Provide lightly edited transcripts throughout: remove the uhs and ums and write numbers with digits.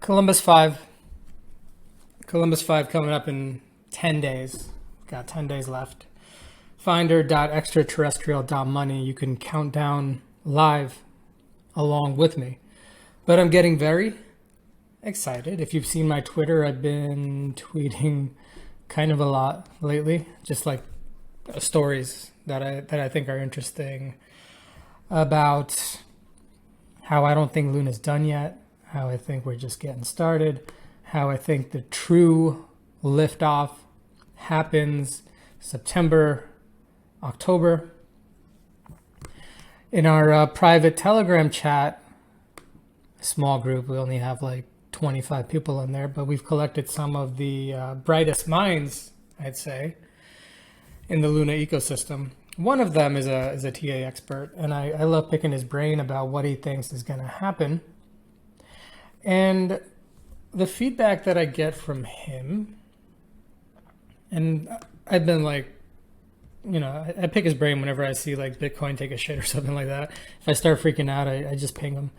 Columbus 5. Columbus 5 coming up in 10 days. Got 10 days left. Finder.extraterrestrial.money. You can count down live along with me. But I'm getting very excited. If you've seen my Twitter, I've been tweeting kind of a lot lately, just like stories that I think are interesting about how I don't think Luna's done yet, how I think we're just getting started, how I think the true liftoff happens September, October. In our private Telegram chat, small group, we only have like 25 people in there, but we've collected some of the brightest minds, I'd say, in the Luna ecosystem. One of them is a TA expert, and I love picking his brain about what he thinks is going to happen. And the feedback that I get from him, and I've been like, you know, I pick his brain whenever I see like Bitcoin take a shit or something like that. If I start freaking out, I just ping him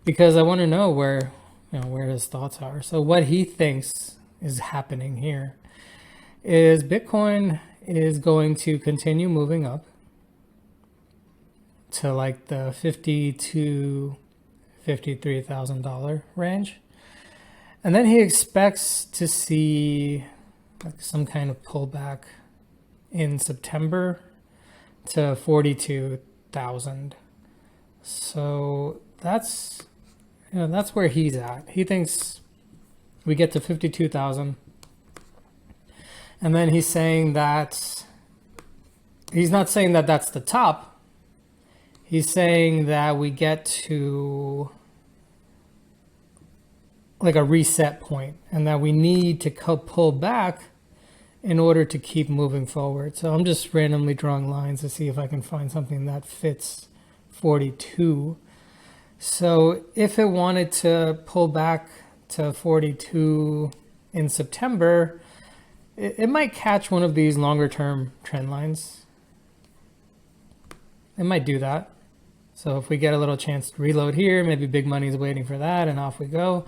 because I want to know where his thoughts are. So what he thinks is happening here is Bitcoin is going to continue moving up to like the $50,000 to $53,000 range. And then he expects to see like some kind of pullback in September to 42,000. So that's where he's at. He thinks we get to 52,000. And then he's saying that he's not saying that that's the top. He's saying that we get to like a reset point and that we need to pull back in order to keep moving forward. So I'm just randomly drawing lines to see if I can find something that fits 42. So if it wanted to pull back to 42 in September, it might catch one of these longer term trend lines. It might do that. So if we get a little chance to reload here, maybe big money is waiting for that and off we go.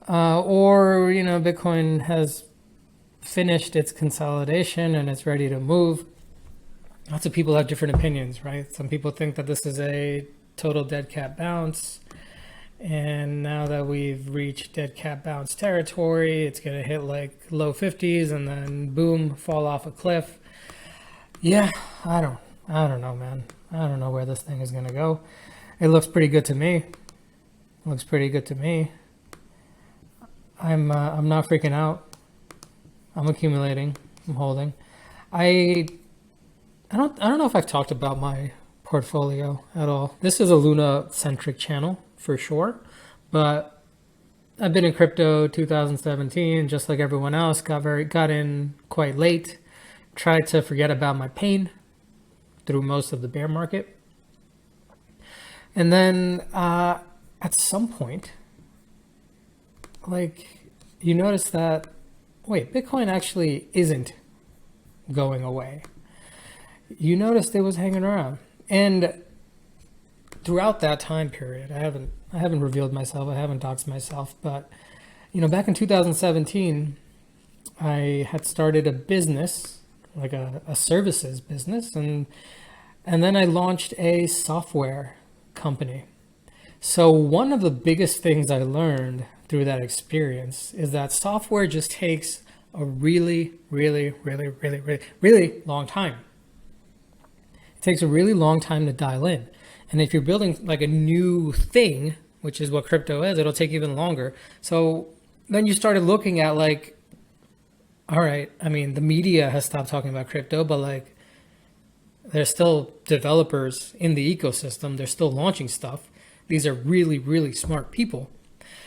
Or, Bitcoin has finished its consolidation and it's ready to move. Lots of people have different opinions, right? Some people think that this is a total dead cat bounce. And now that we've reached dead cat bounce territory, it's going to hit like low 50s and then boom, fall off a cliff. Yeah, I don't know, man. I don't know where this thing is going to go. It looks pretty good to me. I'm not freaking out. I'm accumulating. I'm holding. I don't know if I've talked about my portfolio at all. This is a Luna centric channel for sure, but I've been in crypto 2017, just like everyone else, got in quite late, tried to forget about my pain through most of the bear market. And then at some point, like you notice that, wait, Bitcoin actually isn't going away. You noticed it was hanging around. And throughout that time period, I haven't revealed myself, I haven't doxed myself, but back in 2017, I had started a business, like a services business, and then I launched a software company. So one of the biggest things I learned through that experience is that software just takes a really, really, really, really, really, really long time. It takes a really long time to dial in. And if you're building like a new thing, which is what crypto is, it'll take even longer. So then you started looking at like, all right, I mean, the media has stopped talking about crypto, but like there's still developers in the ecosystem. They're still launching stuff. These are really, really smart people.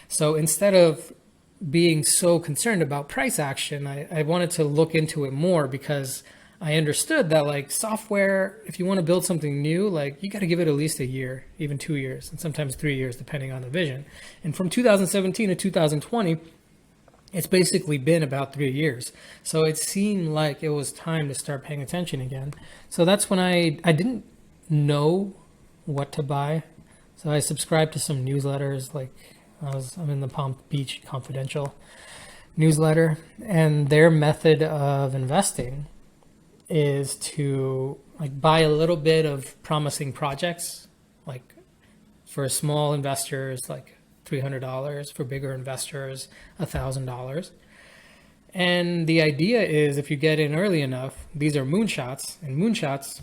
So instead of being so concerned about price action, I wanted to look into it more because I understood that like software, if you want to build something new, like you got to give it at least a year, even 2 years, and sometimes 3 years, depending on the vision. And from 2017 to 2020, it's basically been about 3 years. So it seemed like it was time to start paying attention again. So that's when I didn't know what to buy. So I subscribed to some newsletters like I'm in the Palm Beach Confidential newsletter, and their method of investing is to like buy a little bit of promising projects, like for small investors, like $300, for bigger investors, $1,000. And the idea is if you get in early enough, these are moonshots, and moonshots,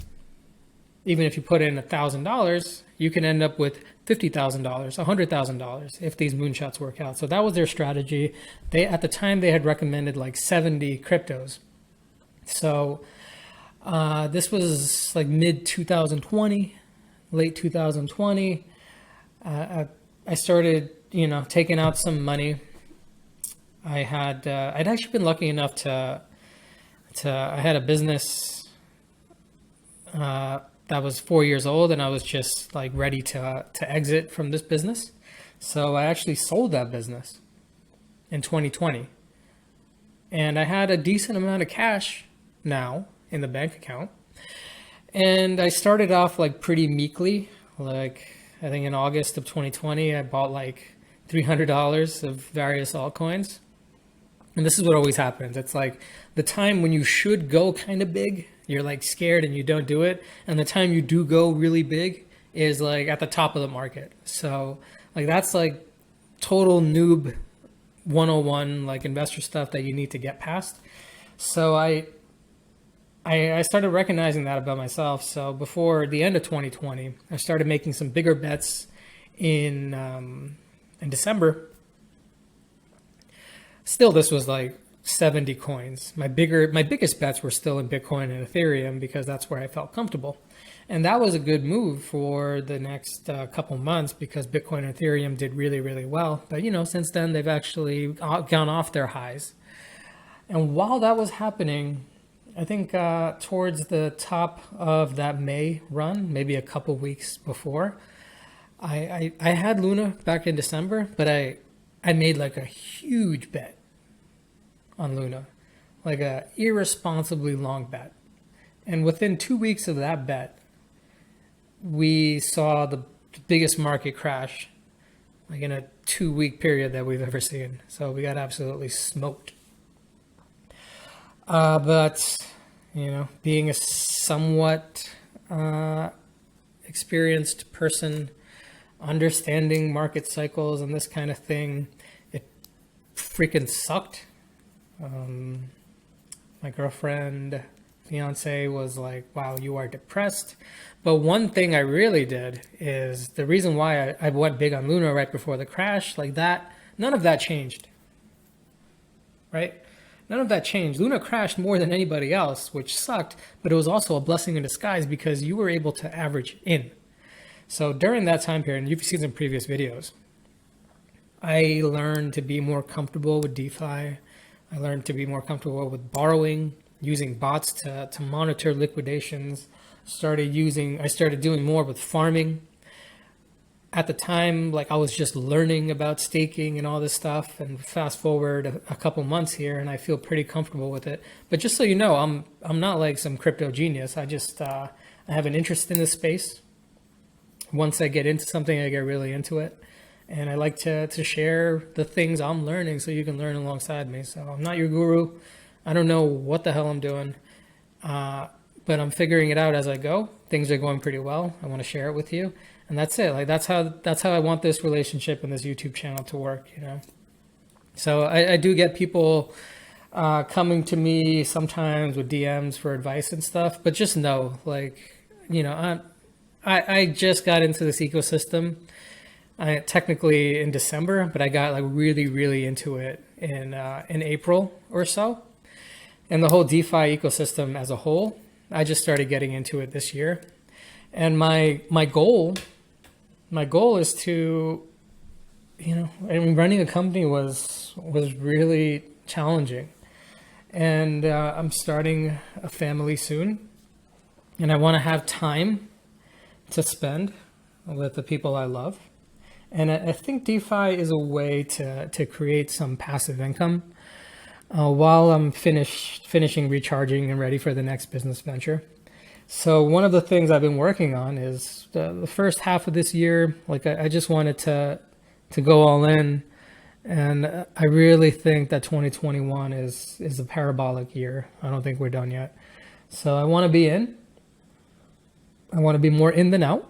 even if you put in $1,000, you can end up with $50,000, $100,000 if these moonshots work out. So that was their strategy. At the time they had recommended like 70 cryptos. So this was like mid 2020, late 2020. I started, taking out some money. I'd actually been lucky enough I had a business that was 4 years old, and I was just like ready to exit from this business. So I actually sold that business in 2020, and I had a decent amount of cash now in the bank account. And I started off like pretty meekly. Like I think in August of 2020, I bought like $300 of various altcoins. And this is what always happens. It's like the time when you should go kind of big, you're like scared and you don't do it. And the time you do go really big is like at the top of the market. So like that's like total noob 101, like investor stuff that you need to get past. So I started recognizing that about myself. So before the end of 2020, I started making some bigger bets in December. Still, this was like 70 coins. My biggest bets were still in Bitcoin and Ethereum because that's where I felt comfortable. And that was a good move for the next couple months because Bitcoin and Ethereum did really, really well. But, since then, they've actually gone off their highs. And while that was happening, I think towards the top of that May run, maybe a couple weeks before, I had Luna back in December, but I made like a huge bet on Luna, like a irresponsibly long bet. And within 2 weeks of that bet, we saw the biggest market crash, like in a 2-week period that we've ever seen. So we got absolutely smoked. But, being a somewhat experienced person, understanding market cycles and this kind of thing, it freaking sucked. My girlfriend, fiance was like, wow, you are depressed. But one thing I really did is the reason why I went big on Luna right before the crash, like that, none of that changed, right? None of that changed. Luna crashed more than anybody else, which sucked, but it was also a blessing in disguise because you were able to average in. So during that time period, and you've seen some previous videos, I learned to be more comfortable with DeFi. I learned to be more comfortable with borrowing, using bots to monitor liquidations. I started doing more with farming. At the time, like I was just learning about staking and all this stuff, and fast forward a couple months here and I feel pretty comfortable with it. But just so you know, I'm not like some crypto genius. I just, I have an interest in this space. Once I get into something, I get really into it. And I like to share the things I'm learning so you can learn alongside me. So I'm not your guru. I don't know what the hell I'm doing, but I'm figuring it out as I go. Things are going pretty well. I want to share it with you. And that's it. Like that's how I want this relationship and this YouTube channel to work, So I do get people coming to me sometimes with DMs for advice and stuff, but just know, like, I just got into this ecosystem technically in December, but I got like really, really into it in April or so. And the whole DeFi ecosystem as a whole, I just started getting into it this year. And my goal is to, running a company was really challenging. And I'm starting a family soon, and I want to have time to spend with the people I love. And I think DeFi is a way to create some passive income while I'm finishing recharging and ready for the next business venture. So one of the things I've been working on is the first half of this year, like I just wanted to to go all in. And I really think that 2021 is a parabolic year. I don't think we're done yet. So I want to be in. I want to be more in than out.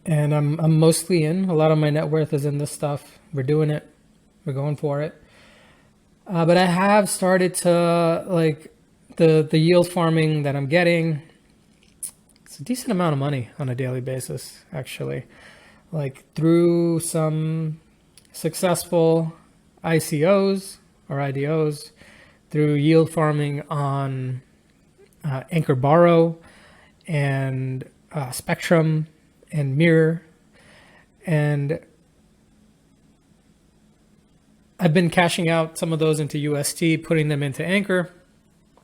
And I'm mostly in. A lot of my net worth is in this stuff. We're doing it. We're going for it. But I have started to, like, the yield farming that I'm getting. It's a decent amount of money on a daily basis, actually. Like, through some successful ICOs or IDOs, through yield farming on Anchor Borrow and Spectrum and Mirror. And I've been cashing out some of those into UST, putting them into Anchor.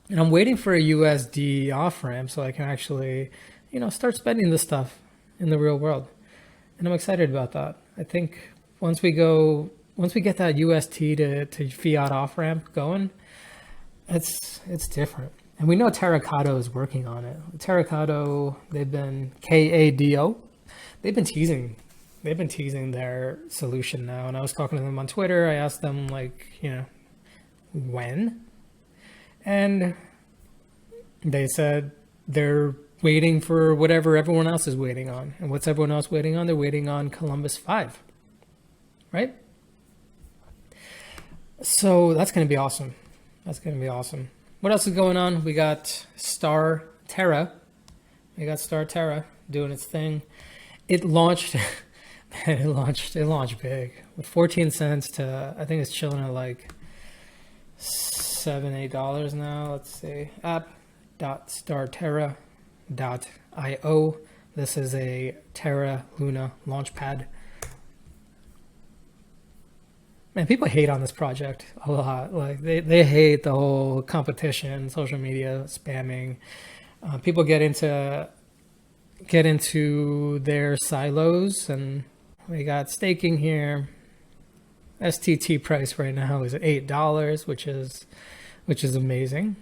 And I'm waiting for a USD off ramp so I can actually, start spending this stuff in the real world. And I'm excited about that. I think once we get that UST to fiat off ramp going, it's different. And we know Terracato is working on it. Terracato, they've been KADO. They've been teasing their solution now. And I was talking to them on Twitter. I asked them, when? And they said they're waiting for whatever everyone else is waiting on. And what's everyone else waiting on? They're waiting on Columbus 5, right? So that's going to be awesome. What else is going on? We got Star Terra. Doing its thing. It launched, it launched big with 14 cents to, I think it's chilling at like $7-8 now. Let's see, app.starterra.io. This is a Terra Luna launchpad. Man, people hate on this project a lot. Like they hate the whole competition, social media spamming. People get into their silos, and we got staking here. STT price right now is at $8, which is amazing,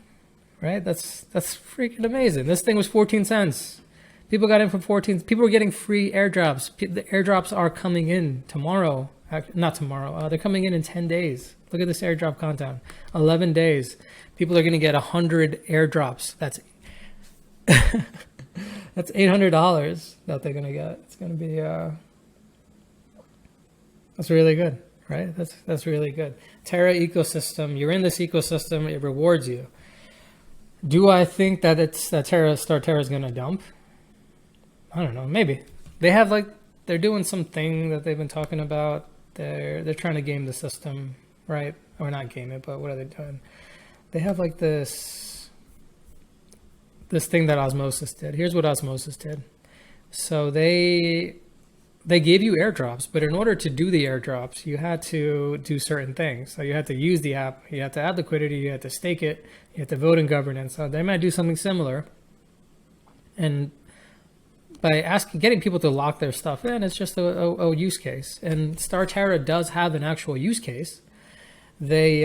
right? That's freaking amazing. This thing was 14 cents. People got in for 14. People were getting free airdrops. The airdrops are coming in tomorrow. Not tomorrow. They're coming in 10 days. Look at this airdrop countdown. 11 days. People are going to get 100 airdrops. That's that's $800 that they're going to get. It's going to be that's really good, right? That's really good. Terra ecosystem. You're in this ecosystem. It rewards you. Do I think that Star Terra is going to dump? I don't know. Maybe they have they're doing something that they've been talking about. They're trying to game the system, right? Or not game it, but what are they doing? They have this thing that Osmosis did. Here's what Osmosis did. So they gave you airdrops, but in order to do the airdrops, you had to do certain things. So you had to use the app, you had to add liquidity, you had to stake it, you had to vote in governance. So they might do something similar. And by getting people to lock their stuff in, it's just a use case. And Star Terra does have an actual use case. They,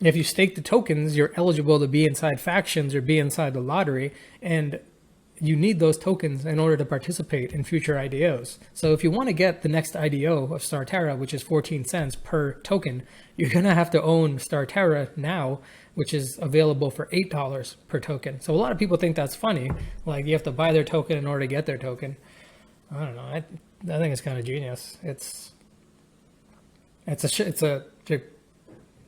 if you stake the tokens, you're eligible to be inside factions or be inside the lottery, and you need those tokens in order to participate in future IDOs. So if you want to get the next IDO of Star Terra, which is 14 cents per token, you're going to have to own Star Terra now, which is available for $8 per token. So a lot of people think that's funny. Like you have to buy their token in order to get their token. I don't know. I think it's kind of genius.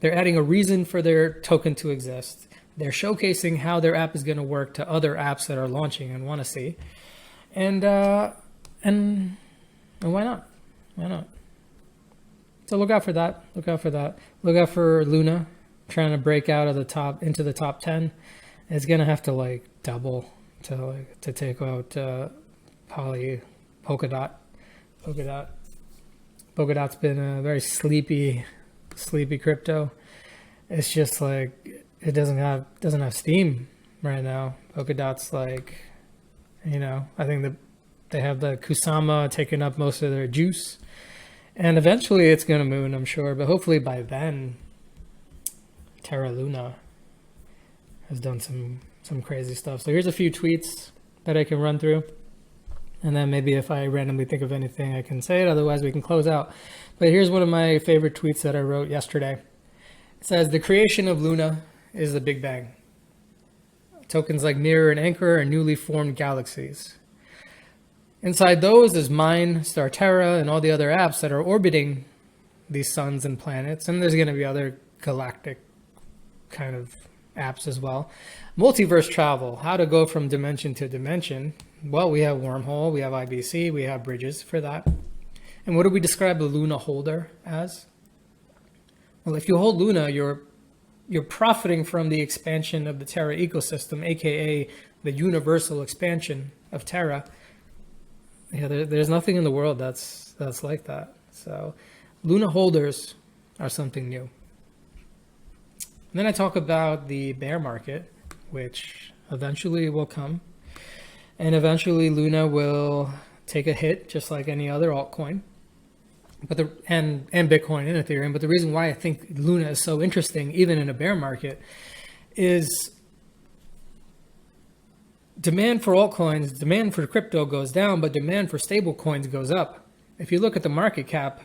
They're adding a reason for their token to exist. They're showcasing how their app is going to work to other apps that are launching and want to see. And why not? Why not? So look out for that. Look out for Luna trying to break out of the top into the top 10. It's going to have to double to take out Polkadot. Polkadot's been a very sleepy crypto. It's just it doesn't have steam right now. Polkadot's I think that they have the Kusama taking up most of their juice, and eventually it's going to moon, I'm sure, but hopefully by then Terra Luna has done some crazy stuff. So here's a few tweets that I can run through. And then maybe if I randomly think of anything, I can say it. Otherwise, we can close out. But here's one of my favorite tweets that I wrote yesterday. It says, the creation of Luna is the Big Bang. Tokens like Mirror and Anchor are newly formed galaxies. Inside those is mine, Starterra, and all the other apps that are orbiting these suns and planets. And there's going to be other galactic kind of apps as well. Multiverse travel, how to go from dimension to dimension. Well, we have Wormhole, we have IBC, we have bridges for that. And what do we describe the Luna holder as? Well, if you hold Luna, you're profiting from the expansion of the Terra ecosystem, aka the universal expansion of Terra. Yeah, there's nothing in the world that's like that. So Luna holders are something new. And then I talk about the bear market, which eventually will come. And eventually Luna will take a hit just like any other altcoin. And Bitcoin and Ethereum. But the reason why I think Luna is so interesting, even in a bear market, is demand for altcoins, demand for crypto goes down, but demand for stable coins goes up. If you look at the market cap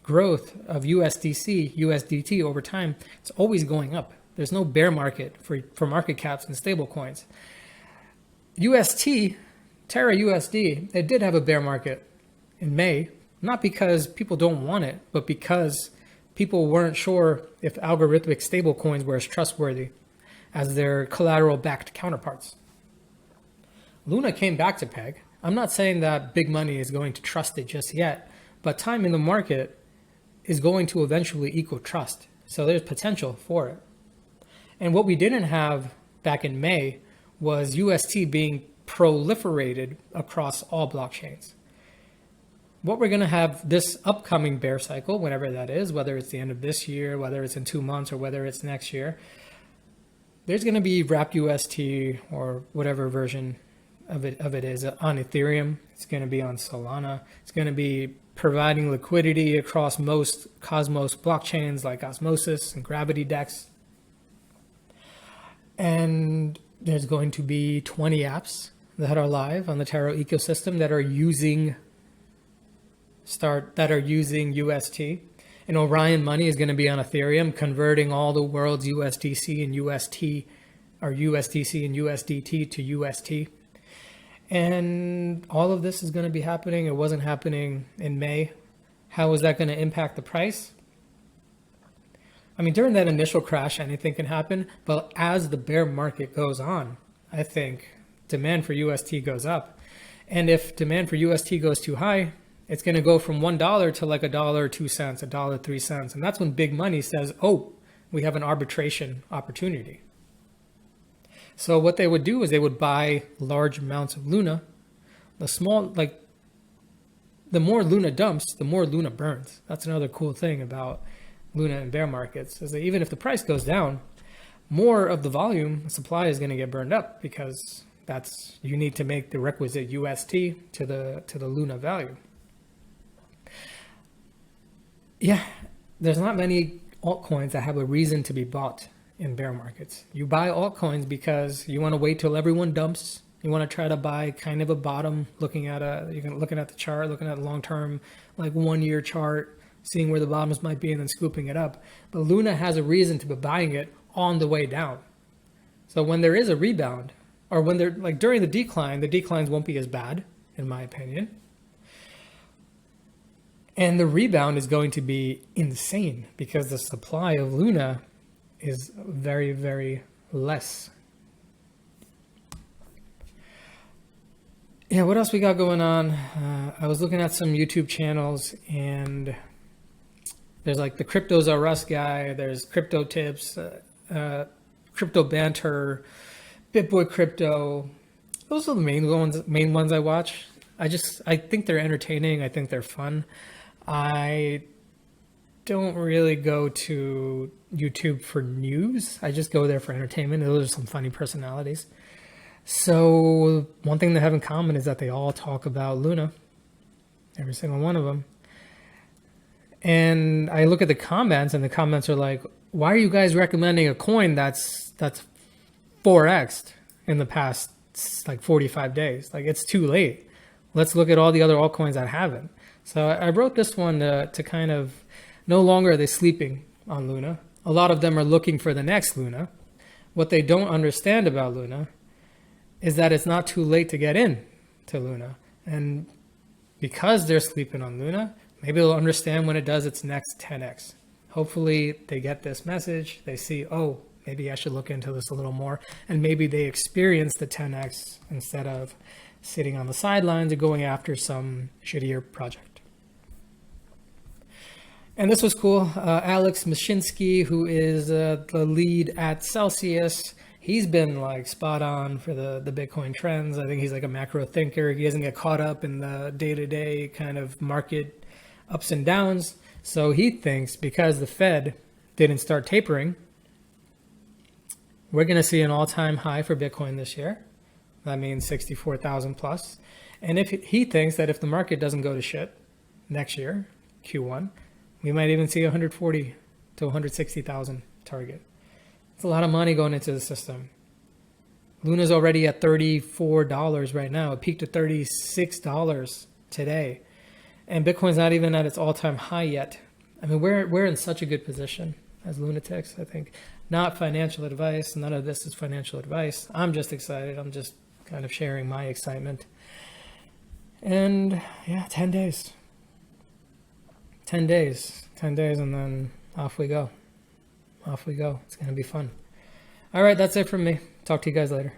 growth of USDC, USDT over time, it's always going up. There's no bear market for market caps and stable coins. UST, Terra USD, it did have a bear market in May, not because people don't want it, but because people weren't sure if algorithmic stable coins were as trustworthy as their collateral-backed counterparts. Luna came back to peg. I'm not saying that big money is going to trust it just yet, but time in the market is going to eventually equal trust. So there's potential for it. And what we didn't have back in May was UST being proliferated across all blockchains. What we're going to have this upcoming bear cycle, whenever that is, whether it's the end of this year, whether it's in 2 months, or whether it's next year, there's going to be wrapped UST or whatever version of it is on Ethereum. It's going to be on Solana. It's going to be providing liquidity across most Cosmos blockchains like Osmosis and Gravity DEX. And there's going to be 20 apps that are live on the Terra ecosystem that are using UST. And Orion Money is going to be on Ethereum, converting all the world's USDC and UST, or USDC and USDT to UST. And all of this is going to be happening. It wasn't happening in May. How is that going to impact the price? I mean, during that initial crash, anything can happen. But as the bear market goes on, I think demand for UST goes up. And if demand for UST goes too high, it's going to go from $1 to like $1.02, $1.03. And that's when big money says, oh, we have an arbitration opportunity. So what they would do is they would buy large amounts of Luna. The more Luna dumps, the more Luna burns. That's another cool thing about Luna and bear markets, is that even if the price goes down, more of the volume supply is going to get burned up, because you need to make the requisite UST to the Luna value. Yeah, there's not many altcoins that have a reason to be bought in bear markets. You buy altcoins because you want to wait till everyone dumps. You want to try to buy kind of a bottom, looking at the chart, looking at long-term, like 1 year chart, seeing where the bottoms might be and then scooping it up. But Luna has a reason to be buying it on the way down. So when there is a rebound, or when they're like during the declines won't be as bad, in my opinion. And the rebound is going to be insane because the supply of Luna is very, very less. Yeah, what else we got going on? I was looking at some YouTube channels, and there's like the Cryptos Are Us guy, there's Crypto Tips, Crypto Banter, BitBoy Crypto. Those are the main ones I watch. I think they're entertaining. I think they're fun. I don't really go to YouTube for news. I just go there for entertainment. Those are some funny personalities. So one thing they have in common is that they all talk about Luna, every single one of them. And I look at the comments, and the comments are like, why are you guys recommending a coin that's 4x'd in the past like 45 days? Like, it's too late. Let's look at all the other altcoins that haven't. So I wrote this one to kind of, no longer are they sleeping on Luna. A lot of them are looking for the next Luna. What they don't understand about Luna is that it's not too late to get in to Luna. And because they're sleeping on Luna, maybe they'll understand when it does its next 10x. Hopefully they get this message. They see, oh, maybe I should look into this a little more. And maybe they experience the 10x instead of sitting on the sidelines or going after some shittier project. And this was cool. Alex Mashinsky, who is the lead at Celsius, he's been like spot on for the Bitcoin trends. I think he's like a macro thinker. He doesn't get caught up in the day-to-day kind of market ups and downs. So he thinks because the Fed didn't start tapering, we're going to see an all-time high for Bitcoin this year. That means 64,000 plus. And if he thinks that if the market doesn't go to shit next year, Q1, we might even see 140 to 160,000 target. It's a lot of money going into the system. Luna's already at $34 right now. It peaked at $36 today. And Bitcoin's not even at its all-time high yet. I mean, we're in such a good position as lunatics, I think. Not financial advice. None of this is financial advice. I'm just excited. I'm just kind of sharing my excitement. And yeah, 10 days. 10 days. 10 days and then off we go. Off we go. It's going to be fun. All right, that's it from me. Talk to you guys later.